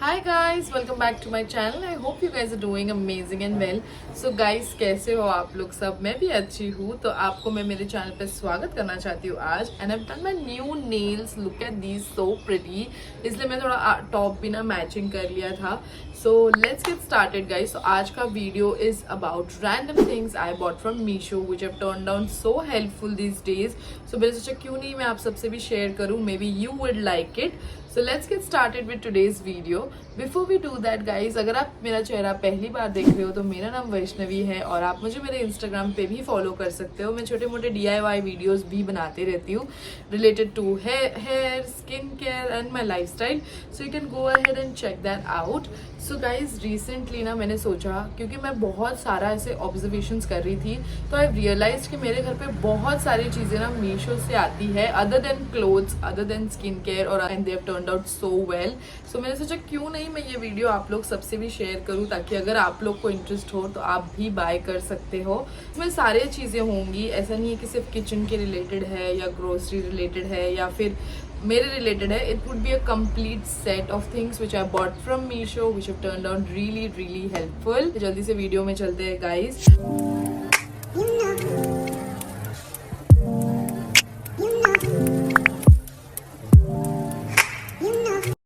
Hi guys, welcome back to my channel. I hope you guys are doing amazing and well. So guys, कैसे हो आप लोग सब? मैं भी अच्छी हूँ. तो आपको मैं मेरे चैनल पे स्वागत करना चाहती हूँ आज. And I've done my new nails. Look at these, so pretty. इसलिए मैं थोड़ा टॉप भी ना मैचिंग कर लिया था. So let's get started guys. So आज का video is about random things I bought from Meesho which have turned out so helpful these days. So मैंने सोचा क्यों नहीं मैं आप सबसे भी शेयर करूँ. Maybe you would like it. So let's get started with today's video. Before we do that guys, अगर आप मेरा चेहरा पहली बार देख रहे हो तो मेरा नाम वैष्णवी है और आप मुझे मेरे इंस्टाग्राम पे भी फॉलो कर सकते हो. मैं छोटे मोटे DIY वीडियोस भी बनाते रहती हूँ related to hair skin care and my lifestyle. So you can go ahead and check that out. So guys recently ना मैंने सोचा क्योंकि मैं बहुत सारा ऐसे ऑब्जर्वेशंस कर रही थी तो आई रियलाइज कि मेरे घर पे बहुत सारी चीज़ें ना मीशो से आती है other than clothes other than skin care और and they have turned out so well. So मैंने सोचा क्यों नहीं मैं ये वीडियो आप लोग सबसे भी शेयर करूँ ताकि अगर आप लोग को इंटरेस्ट हो तो आप भी बाय कर सकते हो. इसमें सारे चीज़ें होंगी. ऐसा नहीं है कि सिर्फ किचन के रिलेटेड है या ग्रोसरी रिलेटेड है या फिर मेरे रिलेटेड है. It would be a complete set of things which I bought from Meesho which have turned out really really helpful. जल्दी से वीडियो में चलते हैं guys.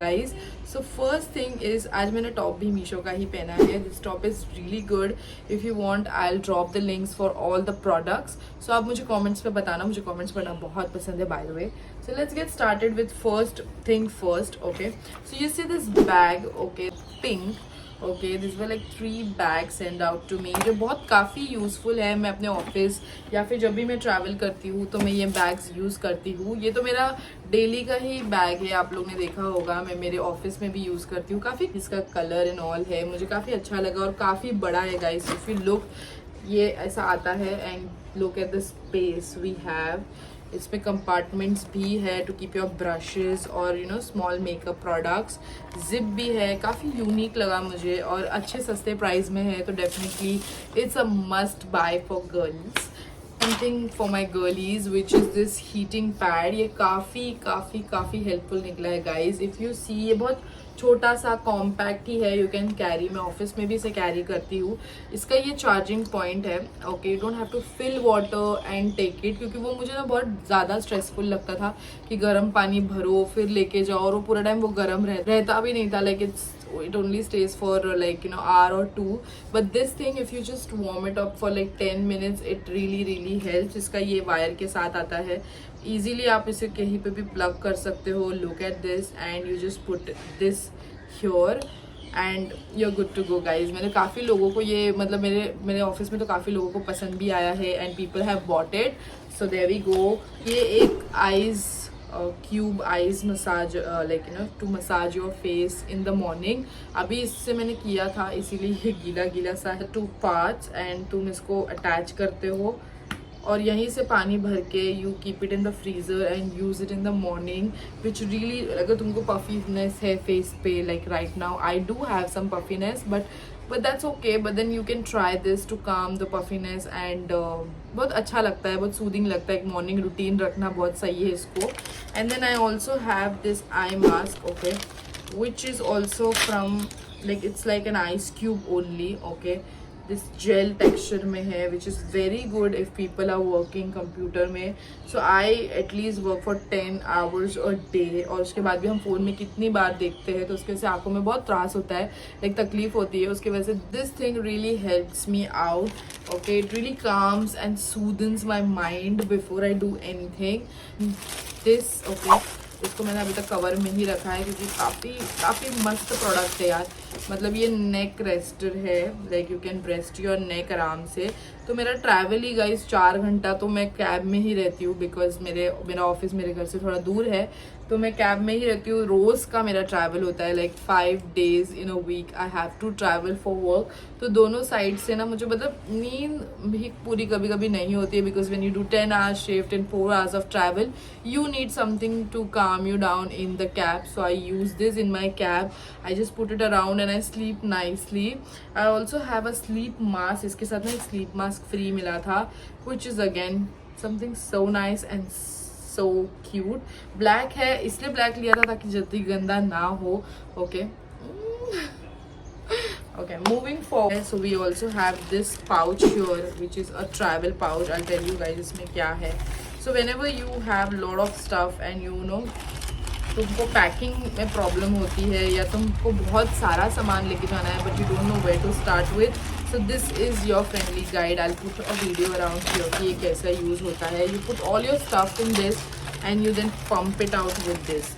Guys so first thing is आज मैंने टॉप भी मीशो का ही पहना है. This top is really good. If you want I will drop the links for all the products. So आप मुझे कमेंट्स पे बताना. मुझे कमेंट्स पढ़ना बहुत पसंद है by the way. So let's get started with first thing first. Okay so you see this bag. Okay pink. Okay this were like 3 bags send out to me जो बहुत काफ़ी यूज़फुल है. मैं अपने ऑफिस या फिर जब भी मैं ट्रैवल करती हूँ तो मैं ये बैग्स यूज़ करती हूँ. ये तो मेरा डेली का ही बैग है. आप लोग ने देखा होगा मैं मेरे ऑफिस में भी यूज़ करती हूँ. काफ़ी इसका कलर एंड ऑल है मुझे काफ़ी अच्छा लगा और काफ़ी बड़ा है गाइस. इफ यू लुक ये ऐसा आता है and look at the space we have. इसमें कंपार्टमेंट्स भी है टू कीप योर ब्रशेस और you know small makeup products. Zip भी है. काफ़ी यूनिक लगा मुझे और अच्छे सस्ते प्राइस में है तो definitely it's a must buy for girls. Something for my girlies which is this heating pad. ये काफ़ी काफ़ी काफ़ी हेल्पफुल निकला है गाइज. इफ़ यू सी ये बहुत छोटा सा कॉम्पैक्ट ही है. You can carry. मैं ऑफिस में भी इसे कैरी करती हूँ. इसका ये चार्जिंग पॉइंट है. Okay you don't have to fill water and take it क्योंकि वो मुझे ना बहुत ज़्यादा स्ट्रेसफुल लगता था कि गर्म पानी भरो फिर लेके जाओ और वो पूरा टाइम वो गर्म रहता भी नहीं था. Like it only stays for like you know hour or two. But this thing if you just warm it up for like 10 minutes it really helps. इसका ये वायर के साथ आता है. easily आप इसे कहीं पे भी प्लग कर सकते हो. look at this and you just put this here and you're good to go guys. मैंने काफ़ी लोगों को ये मतलब मेरे ऑफिस में तो काफ़ी लोगों को पसंद भी आया है and people have bought it. so there we go. ये एक ice cube ice massage like you know to massage your face in the morning. अभी इससे मैंने किया था इसीलिए ये गीला गीला सा है. 2 parts एंड तुम इसको अटैच करते हो और यहीं से पानी भर के you keep it in the freezer and use it in the morning which really. अगर तुमको पफीनेस है फेस पे like right now I do have some puffiness but that's okay. But then you can try this to calm the puffiness and बहुत अच्छा लगता है. बहुत soothing लगता है. एक मॉर्निंग रूटीन रखना बहुत सही है इसको. and then I also have this eye mask okay which is also from like it's like an ice cube only. okay this gel texture में है which is very good if people are working computer में. So I at least work for 10 hours a day और उसके बाद भी हम phone में कितनी बार देखते हैं तो उसकी वजह से आंखों में बहुत त्रास होता है. लाइक तकलीफ होती है उसकी वजह से. This thing really helps me out. Okay it really calms and soothes my mind before I do any thing ओके इसको मैंने अभी तक कवर में ही रखा है क्योंकि काफ़ी मस्त प्रोडक्ट है यार. मतलब ये नेक रेस्टर है. Like you can rest your neck आराम से. तो मेरा ट्रैवल ही गाइस 4 घंटा तो मैं कैब में ही रहती हूँ बिकॉज मेरा ऑफिस मेरे घर से थोड़ा दूर है तो मैं कैब में ही रहती हूँ. रोज़ का मेरा ट्रैवल होता है like 5 days in a week I have to travel for work. तो दोनों साइड से ना मुझे मतलब नींद भी पूरी कभी कभी नहीं होती है because when you do 10 hours shift and 4 hours of travel you need something to calm you down in the cab. So I use this in my cab. I just put it around and I sleep nicely. I also have a sleep mask. इसके साथ ना एक sleep mask free मिला था which is again something so nice and so cute. Black है इसलिए black लिया था ताकि जल्दी गंदा ना हो. Okay Okay, moving forward, so we also have this pouch here, which is a travel pouch. I'll tell you guys इसमें क्या है. So whenever you have lot of stuff and you know तुमको पैकिंग में problem होती है या तुमको बहुत सारा सामान लेके जाना है but you don't know where to start with, so this is your friendly guide. I put a video around here कि ये कैसा यूज़ होता है. You put all your stuff in this and you then pump it out with this.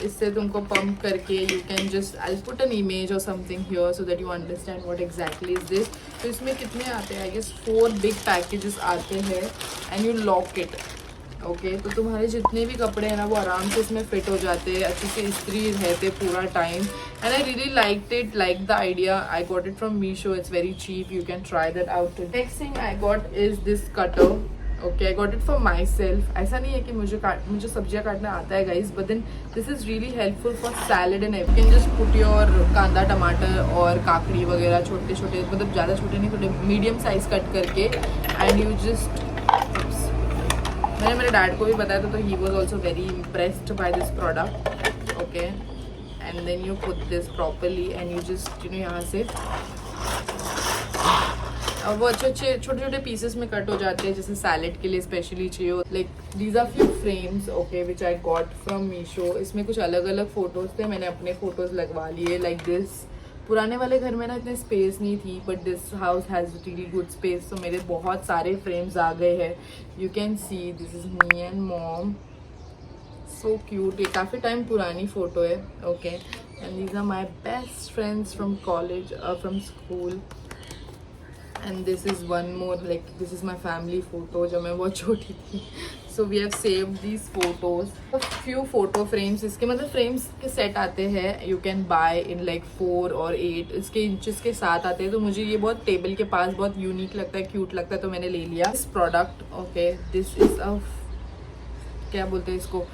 इससे तुमको pump करके you can just, I put an image और something here so that you understand what exactly is this. तो इसमें कितने आते हैं, I guess 4 big packages आते हैं and you lock it. Okay, तो तुम्हारे जितने भी कपड़े हैं ना वो आराम से इसमें फिट हो जाते हैं, अच्छे से इस्त्री रहते पूरा time. And I really like it, like the idea. I got it from Meesho, it's very cheap, you can try that out. Next thing I got is this cutter. Okay, I got it for myself. ऐसा नहीं है कि मुझे सब्जियां काटना आता है guys, but then this is really helpful for salad and you can just put your कांदा टमाटर और काकड़ी वगैरह छोटे छोटे, मतलब ज़्यादा छोटे नहीं, थोड़े मीडियम साइज कट करके एंड यू जस्ट. मैंने मेरे डैड को भी बताया था, तो he was also very impressed by this product. Okay, and then you put this properly and you just you know यहाँ से, और वो अच्छे अच्छे छोटे छोटे पीसेस में कट हो जाते हैं, जैसे सैलेड के लिए स्पेशली चाहिए. Like these are few frames okay which I got from Meesho. इसमें कुछ अलग अलग फोटोज थे, मैंने अपने फोटोज लगवा लिए लाइक दिस. पुराने वाले घर में ना इतने स्पेस नहीं थी, but this house has really good space, तो मेरे बहुत सारे फ्रेम्स आ गए हैं. You can see this is me and mom, so cute. ये काफ़ी टाइम पुरानी फ़ोटो है. Okay, and these are my best friends from college, from school. And this is one more, like this is my family photo जब मैं बहुत छोटी थी. So we have saved these photos. Few photo frames, इसके मतलब frames के set आते हैं, you can buy in like 4 और 8 इसके इंचेस के साथ आते हैं. तो मुझे ये बहुत टेबल के पास बहुत यूनिक लगता है, क्यूट लगता है, तो मैंने ले लिया this product. Okay, this is a, क्या बोलते हैं इसको,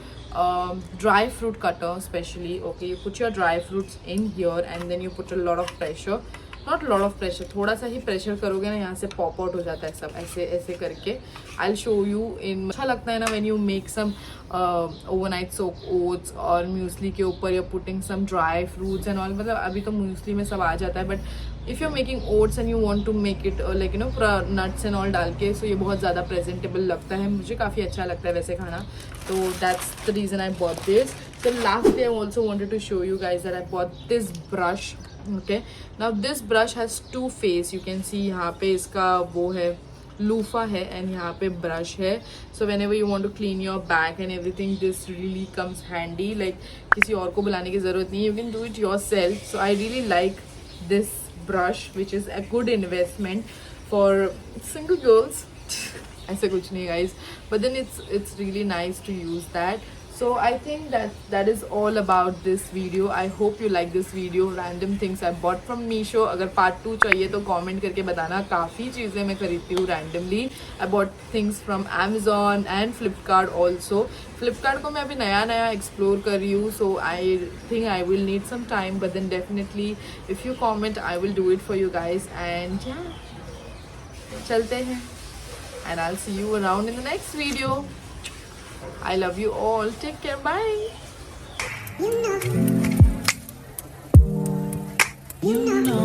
dry fruit cutter specially. Okay, you put your dry fruits in here and then you put a lot of pressure, not lot of pressure, थोड़ा सा ही प्रेशर करोगे ना, यहाँ से पॉप आउट हो जाता है सब ऐसे ऐसे करके. I will show you in. अच्छा लगता है ना when you make some overnight soak oats और म्यूसली के ऊपर you putting some dry fruits and all. मतलब अभी तो म्यूसली में सब आ जाता है, but if you are making oats and you want to make it like you know पूरा नट्स एंड ऑल डाल के, सो ये बहुत ज़्यादा प्रेजेंटेबल लगता है. मुझे काफ़ी अच्छा लगता है वैसे खाना, तो that's the reason I bought this. So lastly, I also wanted to show you guys that I bought this brush. Okay, now this brush has 2 face. You can see यहाँ पे इसका वो है लूफा है एंड यहाँ पे brush है. So whenever you want to clean your back and everything, this really comes handy. Like किसी और को बुलाने की ज़रूरत नहीं है, you can do it yourself. So I really like this brush which is a good investment for single girls. ऐसे कुछ नहीं guys, but then it's really nice to use that. So I think that is all about this video. I hope you like this video. Random things I bought from Meesho. अगर part 2 चाहिए तो comment करके बताना. काफ़ी चीज़ें मैं खरीदती हूँ randomly. I bought things from Amazon and Flipkart also. Flipkart को मैं अभी नया explore कर रही हूँ, so I think I will need some time, but then definitely if you comment I will do it for you guys. And yeah, चलते हैं. And I'll see you around in the next video. I love you all. Take care. Bye. You know.